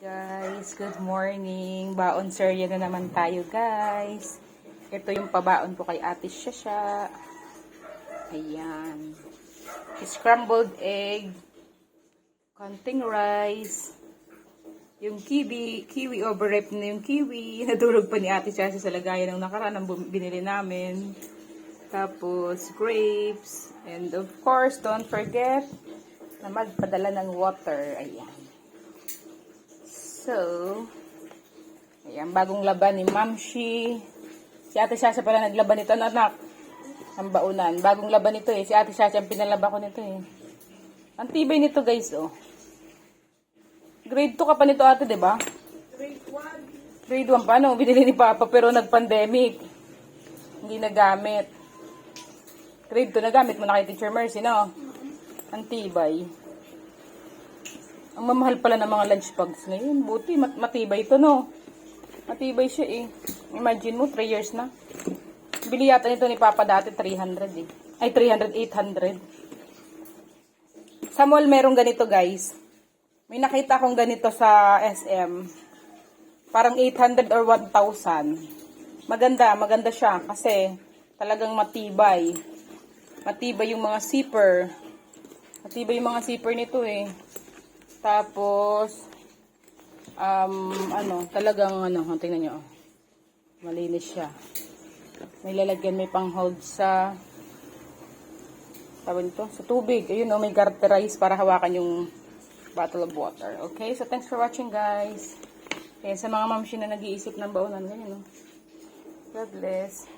Guys, good morning. Baon serya na naman tayo, guys. Ito yung pabaon ko kay Ate Shasha. Ayan. Scrambled egg, konting rice, yung kiwi overripe na yung kiwi. Natulog pa ni Ate Shasha sa lagayan ng nakaraan ang binili namin. Tapos grapes, and of course, don't forget na magpadala ng water. Ayan. So, ayan, bagong laban ni Mamshi. Si Ate Shasha pala naglaban nito, anak. Ang baunan. Bagong laban nito eh. Si Ate Shasha ang pinalaba ko nito eh. Ang tibay nito, guys, oh. Grade 2 ka pa nito, ate, diba? Grade 1. Grade 1 pa, no? Binili ni Papa pero nag-pandemic. Hindi nagamit. Grade 2 nagamit mo na kay Teacher Mercy, no? Ang tibay. Ang mamahal pala ng mga lunch bags ngayon. Buti, matibay ito, no? Matibay siya, eh. Imagine mo, 3 years na. Bili yata nito ni Papa dati, 300, eh. Ay, 300, 800. Sa mall, merong ganito, guys. May nakita akong ganito sa SM. Parang 800 or 1,000. Maganda siya kasi talagang matibay. Matibay yung mga zipper. Matibay yung mga zipper nito, eh. Tapos, talagang, tingnan nyo, oh. Malinis siya. May lalagyan, may pang-hold sa, tawag nito, sa tubig. Ayun, oh, may garterize para hawakan yung bottle of water. Okay, so thanks for watching, guys. Kaya sa mga mamshi na nag-iisip ng baonan, ganyan, oh. God bless.